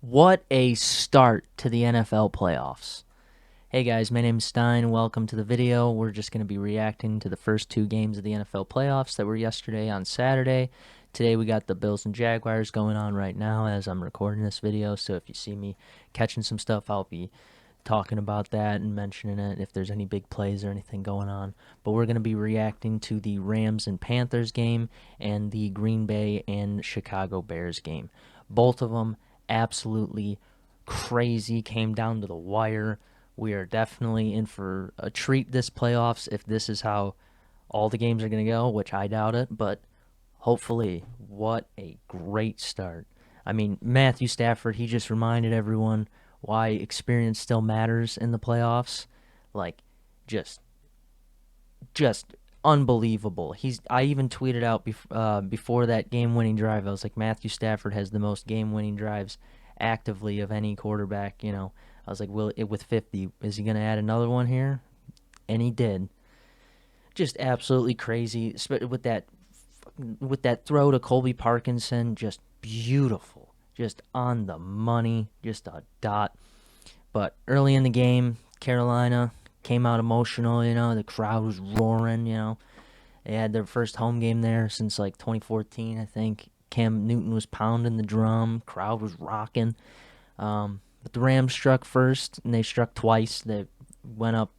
What a start to the NFL playoffs. Hey guys, my name's Stein. Welcome to the video. We're just going to be reacting to the first two games of the NFL playoffs that were yesterday on Saturday. Today we got the Bills and Jaguars going on right now as I'm recording this video. So if you see me catching some stuff, I'll be talking about that and mentioning it if there's any big plays or anything going on. But we're going to be reacting to the Rams and Panthers game and the Green Bay and Chicago Bears game. Both of them absolutely crazy, came down to the wire. We are definitely in for a treat this playoffs if this is how all the games are going to go, which I doubt it, but hopefully. What a great start. I mean, Matthew Stafford, he just reminded everyone why experience still matters in the playoffs. Like, just just unbelievable. I even tweeted out before that game-winning drive. I was like, Matthew Stafford has the most game-winning drives actively of any quarterback. I was like, with 50, is he gonna add another one here? And he did. Just absolutely crazy with that throw to Colby Parkinson. Just beautiful, just on the money, just a dot. But early in the game, Carolina came out emotional. The crowd was roaring. They had their first home game there since like 2014, I think. Cam Newton was pounding the drum. Crowd was rocking. But the Rams struck first, and they struck twice. They went up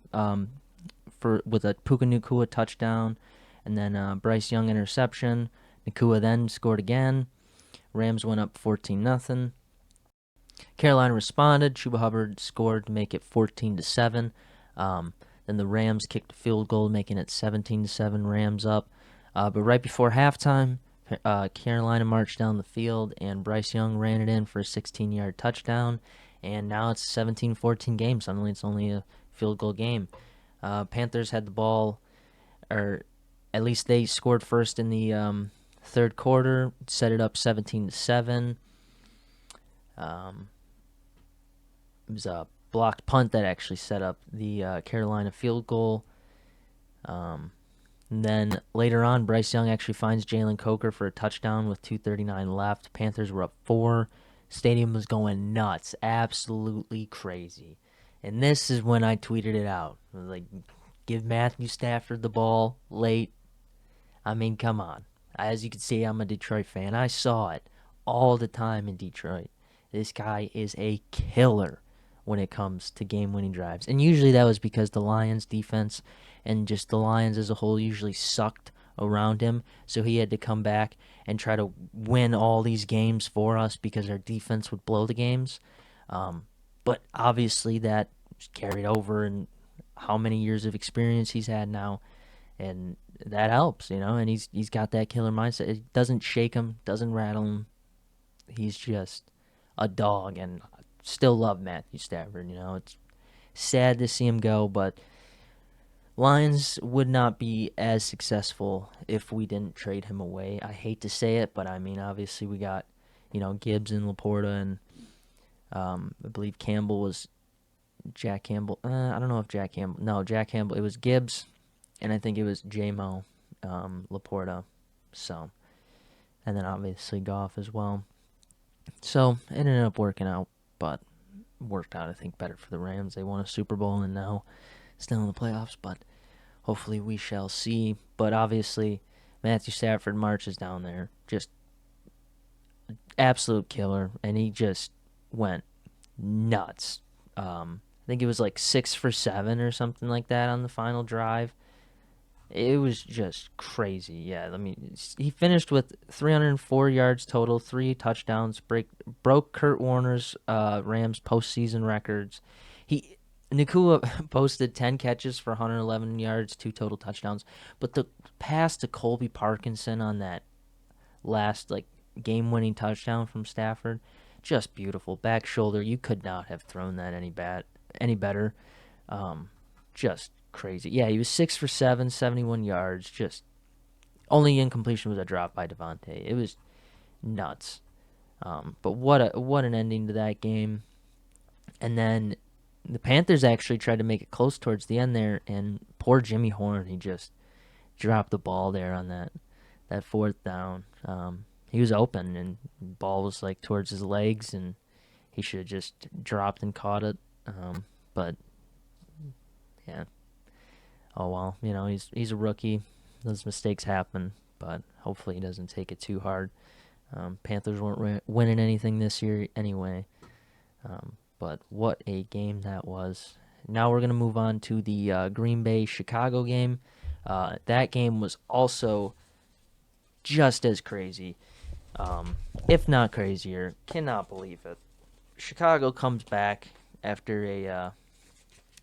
with a Puka Nacua touchdown, and then Bryce Young interception. Nacua then scored again. Rams went up 14-0. Carolina responded. Chuba Hubbard scored to make it 14-7. Then the Rams kicked a field goal, making it 17-7. Rams up. But right before halftime, Carolina marched down the field, and Bryce Young ran it in for a 16-yard touchdown. And now it's a 17-14 game. Suddenly it's only a field goal game. Panthers had the ball, or at least they scored first in the third quarter, set it up 17-7. It was a blocked punt that actually set up the Carolina field goal. And then later on, Bryce Young actually finds Jalen Coker for a touchdown with 2:39 left. Panthers were up 4. Stadium was going nuts, absolutely crazy. And this is when I tweeted it out. I was like, give Matthew Stafford the ball late. I mean, come on. As you can see, I'm a Detroit fan. I saw it all the time in Detroit. This guy is a killer when it comes to game-winning drives. And usually that was because the Lions' defense and just the Lions as a whole usually sucked around him. So he had to come back and try to win all these games for us because our defense would blow the games. But obviously that carried over in how many years of experience he's had now. And that helps, and he's got that killer mindset. It doesn't shake him, doesn't rattle him. He's just a dog, and still love Matthew Stafford. It's sad to see him go, but Lions would not be as successful if we didn't trade him away. I hate to say it, but I mean, obviously we got, Gibbs and Laporta, and I believe Campbell was Jack Campbell. I don't know if Jack Campbell. No, Jack Campbell. It was Gibbs, and I think it was J-Mo, Laporta. So, and then obviously Goff as well. So it ended up working out, but worked out, I think, better for the Rams. They won a Super Bowl and now still in the playoffs, but hopefully we shall see. But obviously, Matthew Stafford marches down there, just absolute killer, and he just went nuts. I think it was like 6 for 7 or something like that on the final drive. It was just crazy. Yeah, he finished with 304 yards total, 3 touchdowns, broke Kurt Warner's Rams postseason records. Nacua posted 10 catches for 111 yards, 2 total touchdowns, but the pass to Colby Parkinson on that last game-winning touchdown from Stafford, just beautiful. Back shoulder, you could not have thrown that any better. Just crazy. Yeah, he was 6 for 7, 71 yards. Just only incompletion was a drop by Devontae. It was nuts. But what an ending to that game. And then the Panthers actually tried to make it close towards the end there, and poor Jimmy Horn, he just dropped the ball there on that fourth down. He was open, and the ball was towards his legs, and He should have just dropped and caught it. But yeah, oh well. He's a rookie. Those mistakes happen, but hopefully he doesn't take it too hard. Panthers weren't winning anything this year anyway. But what a game that was. Now we're going to move on to the Green Bay-Chicago game. That game was also just as crazy, if not crazier. Cannot believe it. Chicago comes back after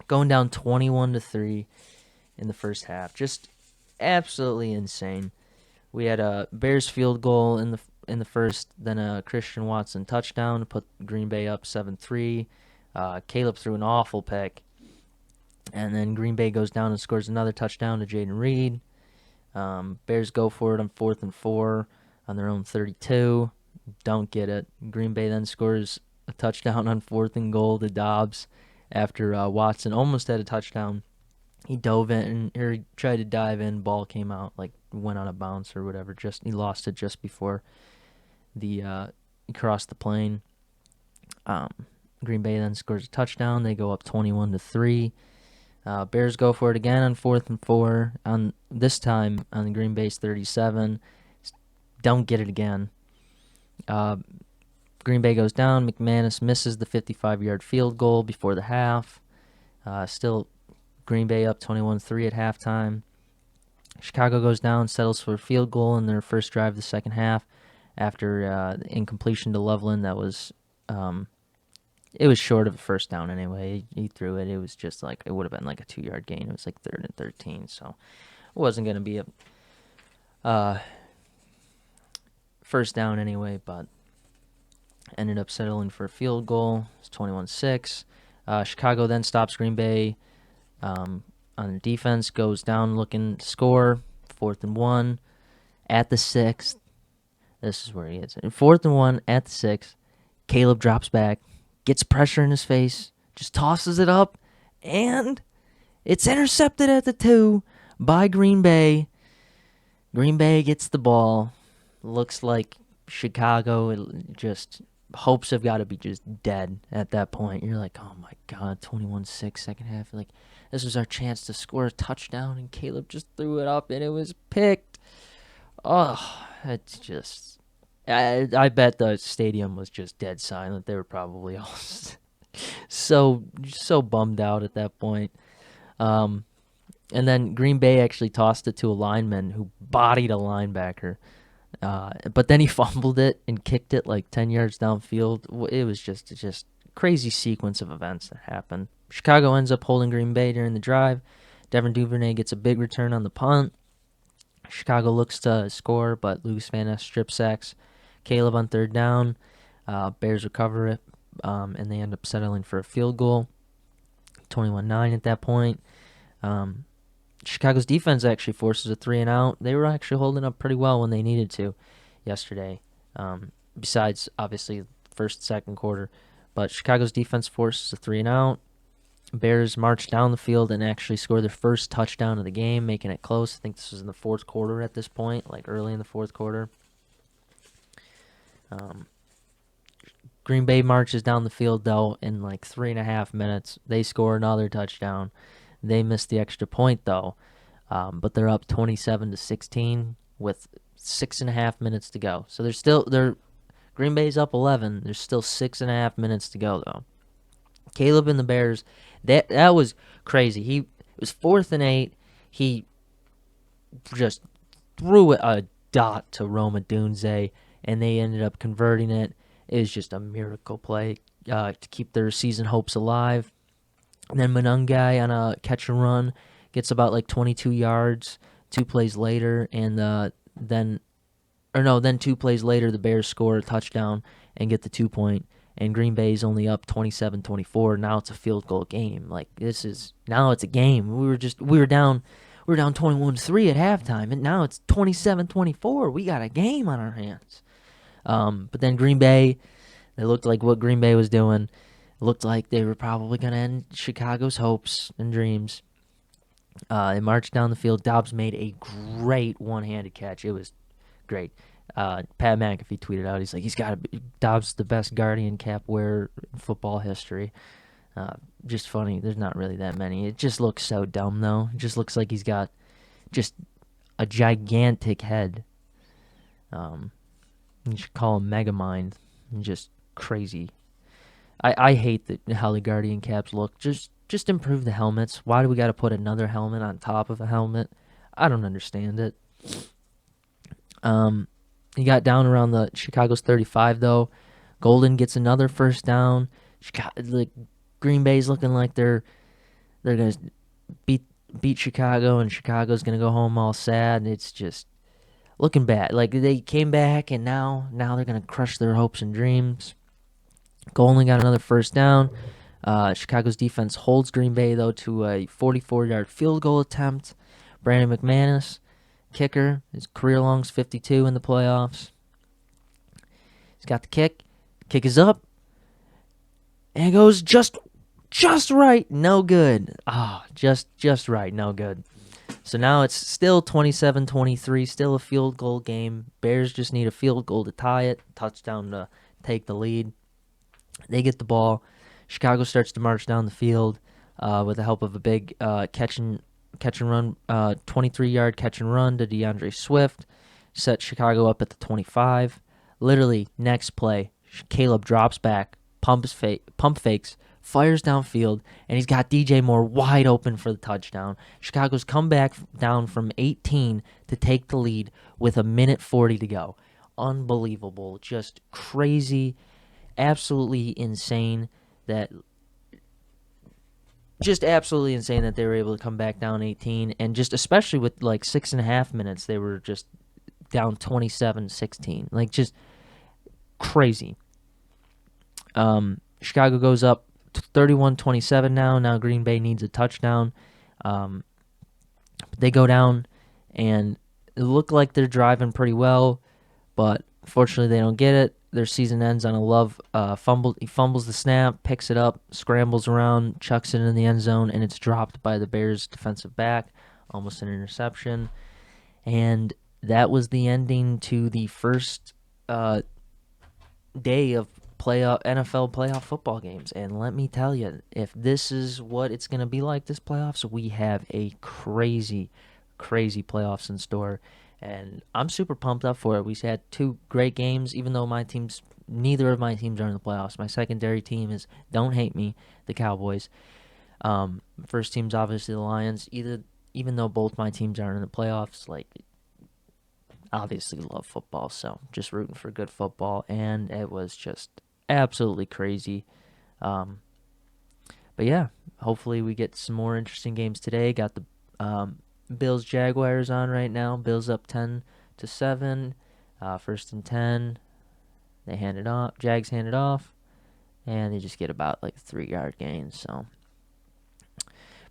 going down 21-3 in the first half. Just absolutely insane. We had a Bears field goal in the first, then a Christian Watson touchdown to put Green Bay up 7-3. Caleb threw an awful pick, and then Green Bay goes down and scores another touchdown to Jaden Reed. Bears go for it on 4th and 4 on their own 32. Don't get it. Green Bay then scores a touchdown on 4th and goal to Dobbs after Watson almost had a touchdown. He dove in, or he tried to dive in, ball came out, went on a bounce or whatever. He lost it just before he crossed the plane. Green Bay then scores a touchdown. They go up 21-3. Bears go for it again on 4th and 4. This time on the Green Bay's 37. Don't get it again. Green Bay goes down. McManus misses the 55-yard field goal before the half. Still Green Bay up 21-3 at halftime. Chicago goes down, settles for a field goal in their first drive of the second half after incompletion to Loveland. That was it was short of a first down anyway. He threw it. It was just it would have been a 2-yard gain. It was 3rd and 13, so it wasn't going to be a first down anyway, but ended up settling for a field goal. It's 21-6. Chicago then stops Green Bay on defense, goes down looking to score. 4th and 1 at the 6th. This is where he is. 4th and 1 at the 6th. Caleb drops back, gets pressure in his face, just tosses it up, and it's intercepted at the 2 by Green Bay. Green Bay gets the ball. Looks like Chicago, just hopes have got to be just dead at that point. You're like, oh my God, 21-6 second half. This was our chance to score a touchdown, and Caleb just threw it up, and it was picked. Oh, it's just... I bet the stadium was just dead silent. They were probably all so bummed out at that point. And then Green Bay actually tossed it to a lineman who bodied a linebacker. But then he fumbled it and kicked it 10 yards downfield. It was just crazy sequence of events that happened. Chicago ends up holding Green Bay during the drive. Devin Duvernay gets a big return on the punt. Chicago looks to score, but Lucas Van Ness strip sacks Caleb on 3rd down. Bears recover it, and they end up settling for a field goal. 21-9 at that point. Chicago's defense actually forces a 3-and-out. They were actually holding up pretty well when they needed to yesterday, besides, obviously, first, second quarter. But Chicago's defense forces a 3-and-out. Bears march down the field and actually score their first touchdown of the game, making it close. I think this was in the 4th quarter at this point, early in the 4th quarter. Green Bay marches down the field, though, in 3.5 minutes. They score another touchdown. They missed the extra point, though, but they're up 27-16 with 6.5 minutes to go. So Green Bay's up 11. There's still 6.5 minutes to go, though. Caleb and the Bears, that was crazy. It was 4th and 8. He just threw a dot to Roma Dunze, and they ended up converting it. It was just a miracle play to keep their season hopes alive. And then Monungai on a catch and run gets about 22 yards 2 plays later, and then 2 plays later the Bears score a touchdown and get the 2-point, and Green Bay's only up 27-24. Now it's a field goal game. Now it's a game. We were down 21-3 at halftime, and now it's 27-24. We got a game on our hands. But then Green Bay, it looked like what Green Bay was doing. It looked like they were probably going to end Chicago's hopes and dreams. They marched down the field. Dobbs made a great one-handed catch. It was great. Pat McAfee tweeted out, he's like, he's got to be Dobbs the best Guardian cap wearer in football history. Just funny. There's not really that many. It just looks so dumb though. It just looks like he's got just a gigantic head. You should call him Megamind. Just crazy. I hate how the Guardian caps look. Just improve the helmets. Why do we got to put another helmet on top of a helmet? I don't understand it. He got down around the Chicago's 35 though. Golden gets another first down. Green Bay's looking like they're gonna beat Chicago, and Chicago's gonna go home all sad. It's just looking bad. Like they came back, and now they're gonna crush their hopes and dreams. Golden got another first down. Chicago's defense holds Green Bay though to a 44-yard field goal attempt. Brandon McManus, kicker, his career long's 52 in the playoffs. He's got the kick. Kick is up, and it goes just right, no good. Just right, no good. So now it's still 27-23, still a field goal game. Bears just need a field goal to tie it, touchdown to take the lead. They get the ball. Chicago starts to march down the field with the help of a big catch and run, 23-yard catch and run to DeAndre Swift. Set Chicago up at the 25. Literally, next play, Caleb drops back, pump fakes, fires downfield, and he's got DJ Moore wide open for the touchdown. Chicago's come back down from 18 to take the lead with 1:40 to go. Unbelievable. Just crazy. Absolutely insane that they were able to come back down 18, and just especially with like 6.5 minutes, they were just down 27-16. Like just crazy. Chicago goes up 31-27 now. Now Green Bay needs a touchdown. They go down, and it looked like they're driving pretty well, but fortunately they don't get it. Their season ends on a Love fumble. He fumbles the snap, picks it up, scrambles around, chucks it in the end zone, and it's dropped by the Bears' defensive back. Almost an interception. And that was the ending to the first day of NFL playoff football games. And let me tell you, if this is what it's going to be like this playoffs, we have a crazy playoffs in store. And I'm super pumped up for it. We had 2 great games, even though neither of my teams are in the playoffs. My secondary team is, don't hate me, the Cowboys. First team's obviously the Lions. Even though both my teams aren't in the playoffs, like, obviously love football, so just rooting for good football. And it was just absolutely crazy. But yeah, hopefully we get some more interesting games today. Got the Bills Jaguars on right now. Bills up 10-7. First and 10. They hand it off. Jags hand it off, and they just get about like a 3-yard gain. So,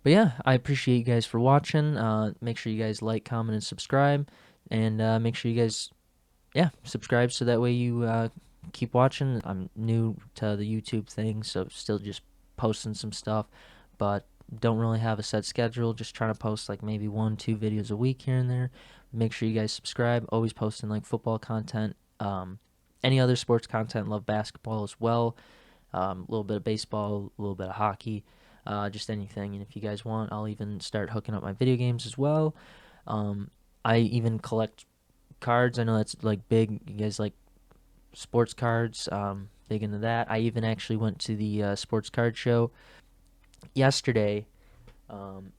but yeah, I appreciate you guys for watching. Make sure you guys like, comment, and subscribe, and make sure you guys, subscribe so that way you keep watching. I'm new to the YouTube thing, so still just posting some stuff, but don't really have a set schedule. Just trying to post like maybe 1-2 videos a week here and there. Make sure you guys subscribe. Always posting like football content, any other sports content. Love basketball as well. A little bit of baseball, a little bit of hockey, just anything. And if you guys want, I'll even start hooking up my video games as well. I even collect cards. I know that's like big. You guys like sports cards, big into that. I even actually went to the sports card show yesterday.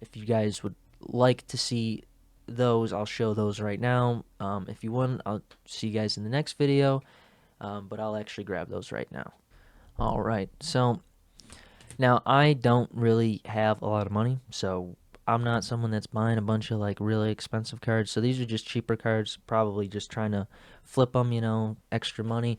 If you guys would like to see those, I'll show those right now. If you want, I'll see you guys in the next video, but I'll actually grab those right now. Alright, so now I don't really have a lot of money, so I'm not someone that's buying a bunch of like really expensive cards. So these are just cheaper cards, probably just trying to flip them, extra money.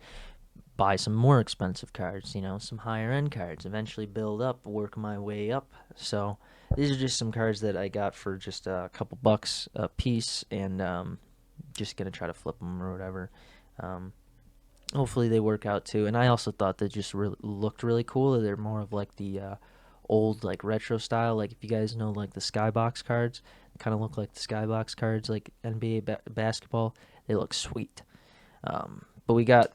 Buy some more expensive cards, some higher end cards, eventually build up, work my way up. So these are just some cards that I got for just a couple bucks a piece, and just gonna try to flip them or whatever. Hopefully they work out too. And I also thought they just looked really cool. They're more of like the old like retro style. Like if you guys know like the Skybox cards, they kind of look like the Skybox cards like NBA basketball. They look sweet. But we got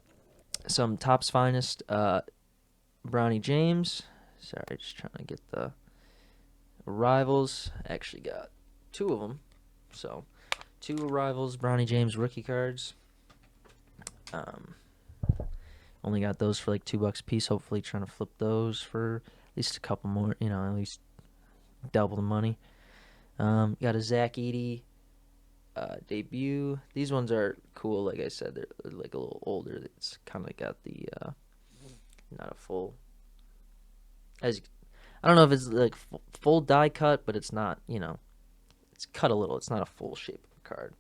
some Topps Finest Bronny James. Sorry, just trying to get the Arrivals. Actually got two of them. So, two Arrivals Bronny James rookie cards. Only got those for like $2 a piece. Hopefully, trying to flip those for at least a couple more. At least double the money. Got a Zach Edey debut. These ones are cool. Like I said, they're like a little older. It's kind of got the not a full. As I don't know if it's like full die cut, but it's not. It's cut a little. It's not a full shape of a card.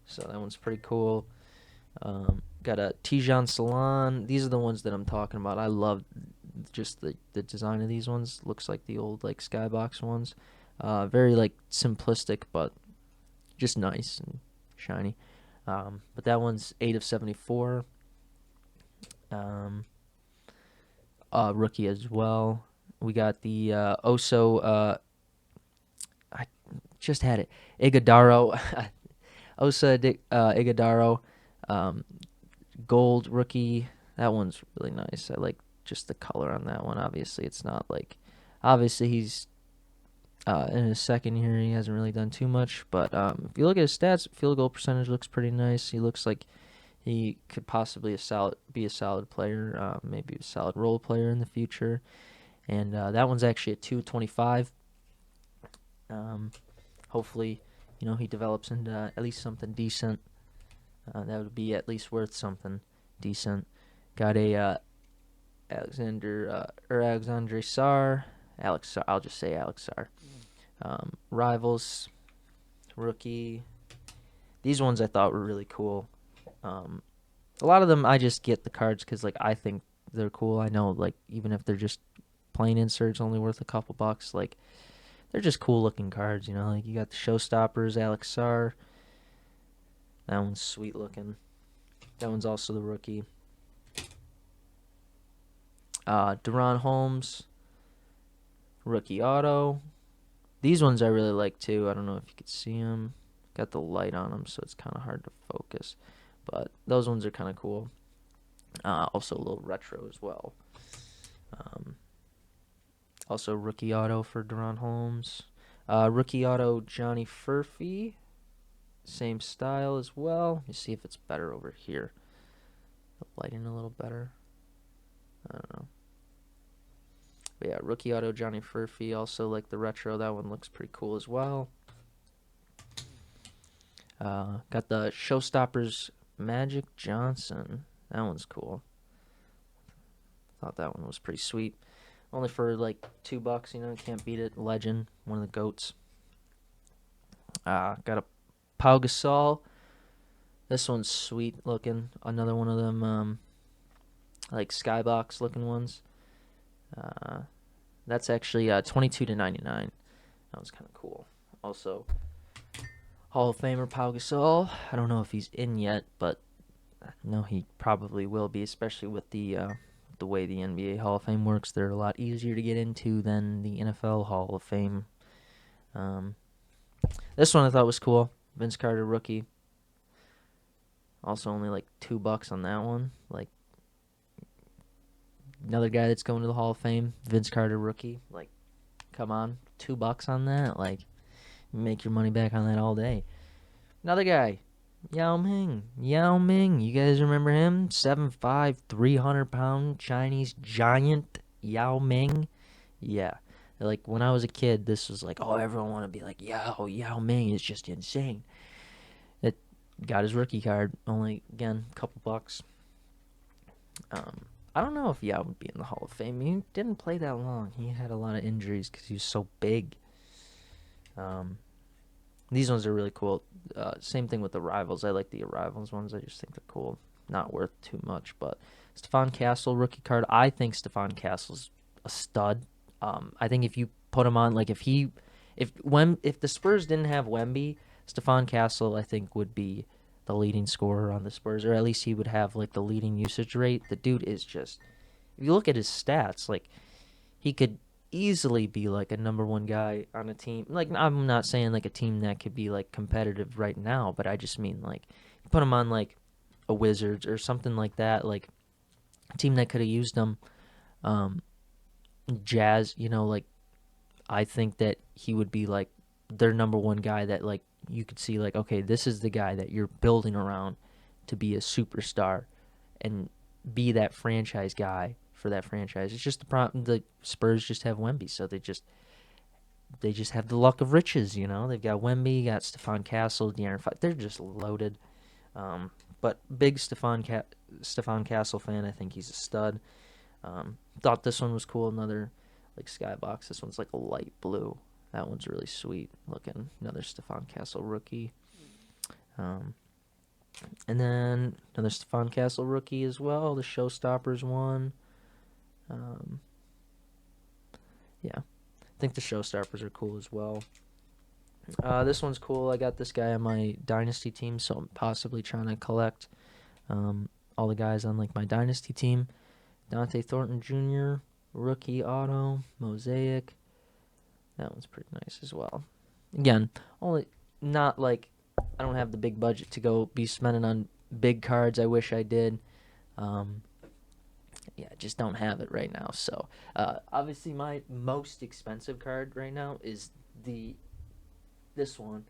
So that one's pretty cool. Got a Tijan Salon. These are the ones that I'm talking about. I love just the design of these ones. Looks like the old like skybox ones. Very like simplistic, but just nice and shiny. But that one's 8 of 74. Rookie as well. We got the Oso. I just had it. Iguodaro. Osa Iguodaro. Gold rookie. That one's really nice. I like just the color on that one. Obviously, it's not like. Obviously, he's in his second year. He hasn't really done too much. But if you look at his stats, field goal percentage looks pretty nice. He looks like he could possibly be a solid player, maybe a solid role player in the future. And that one's actually at 225. Hopefully, he develops into at least something decent. That would be at least worth something decent. Got a Alexandre Sarr. Alex Sarr. I'll just say Alex Sarr. Rivals, rookie. These ones I thought were really cool. A lot of them I just get the cards because like I think they're cool. I know like even if they're just plain inserts, only worth a couple bucks, like they're just cool looking cards. Like you got the Showstoppers, Alex Sarr. That one's sweet looking. That one's also the rookie. Deron Holmes, rookie auto. These ones I really like too. I don't know if you could see them. Got the light on them, so it's kind of hard to focus. But those ones are kind of cool. Also a little retro as well. Also rookie auto for Deron Holmes. Rookie auto Johnny Furphy. Same style as well. Let me see if it's better over here. The lighting a little better. I don't know. But yeah, rookie auto Johnny Furphy. Also like the retro. That one looks pretty cool as well. Got the Showstoppers Magic Johnson. That one's cool. Thought that one was pretty sweet. Only for like $2, can't beat it. Legend, one of the GOATs. Got a Pau Gasol. This one's sweet looking. Another one of them like skybox looking ones. That's actually 22 to 99. That was kind of cool. Also, Hall of Famer Pau Gasol. I don't know if he's in yet, but I know he probably will be, especially with the way the NBA Hall of Fame works. They're a lot easier to get into than the NFL Hall of Fame. This one I thought was cool. Vince Carter rookie. Also only like $2 on that one. Like another guy that's going to the Hall of Fame, Vince Carter rookie. Like, come on, $2 on that. Like, make your money back on that all day. Another guy, Yao Ming. You guys remember him? 7'5", 300-pound Chinese giant Yao Ming. Yeah. Like, when I was a kid, this was like, oh, everyone want to be like, Yao Ming is just insane. It got his rookie card. Only, again, a couple bucks. I don't know if Yao would be in the Hall of Fame. He didn't play that long. He had a lot of injuries because he was so big. These ones are really cool. Same thing with the Rivals. I like the Rivals ones. I just think they're cool. Not worth too much, but Stephon Castle rookie card. I think Stephon Castle's a stud. I think if you put him on, like if the Spurs didn't have Wemby, Stephon Castle I think would be the leading scorer on the Spurs, or at least he would have like the leading usage rate. The dude is just, if you look at his stats, like he could easily be like a number one guy on a team. Like, I'm not saying like a team that could be like competitive right now, but I just mean like put him on like a Wizards or something like that, like a team that could have used him. Um, Jazz, like I think that he would be like their number one guy that like you could see like, okay, this is the guy that you're building around to be a superstar and be that franchise guy for that franchise. It's just the problem. The Spurs just have Wemby, so they just have the luck of riches. They've got Wemby, got Stephon Castle, De'Aaron Fox. They're just loaded. But big Stephon Castle fan. I think he's a stud. Thought this one was cool. Another like skybox. This one's like a light blue. That one's really sweet looking. Another Stephon Castle rookie. And then another Stephon Castle rookie as well. The Showstoppers one. Yeah, I think the Showstoppers are cool as well. This one's cool. I got this guy on my Dynasty team, so I'm possibly trying to collect all the guys on like my Dynasty team. Dante Thornton Jr., rookie auto, mosaic. That one's pretty nice as well. Again, only not like I don't have the big budget to go be spending on big cards. I wish I did. Yeah, I just don't have it right now. So, obviously, my most expensive card right now is this one,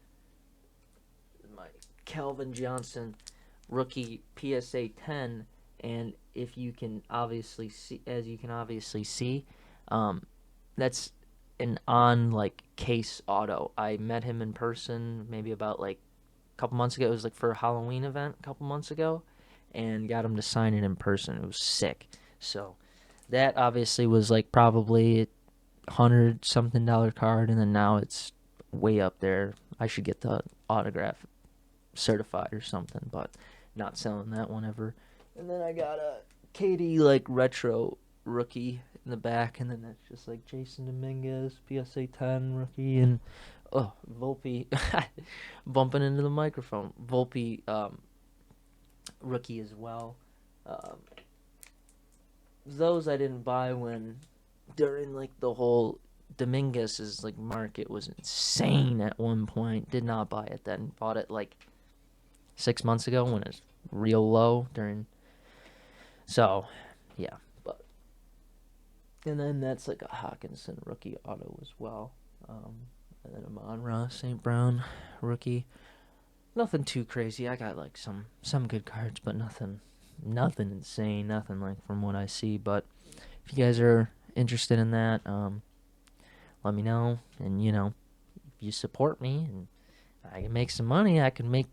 my Calvin Johnson rookie PSA 10, and if you can obviously see, that's an on like case auto. I met him in person maybe about like a couple months ago. It was like for a Halloween event a couple months ago, and got him to sign it in person. It was sick. So that obviously was like probably $100 something card, and then now it's way up there. I should get the autograph certified or something, but not selling that one ever. And then I got a KD like retro rookie in the back, and then that's just like Jason Dominguez PSA 10 rookie, and Volpe bumping into the microphone. Volpe rookie as well. Those I didn't buy when during like the whole Dominguez's like market was insane at one point. Did not buy it then. Bought it like 6 months ago when it was real low during. So, yeah, but and then that's like a Hawkinson rookie auto as well. And then a Amon-Ra St. Brown rookie. Nothing too crazy. I got like some good cards, but nothing insane. Nothing like from what I see. But if you guys are interested in that, let me know. And if you support me and I can make some money, I can make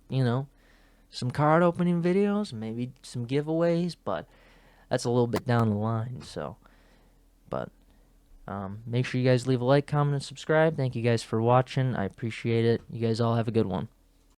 some card opening videos, maybe some giveaways, but that's a little bit down the line. So, but make sure you guys leave a like, comment, and subscribe. Thank you guys for watching. I appreciate it. You guys all have a good one.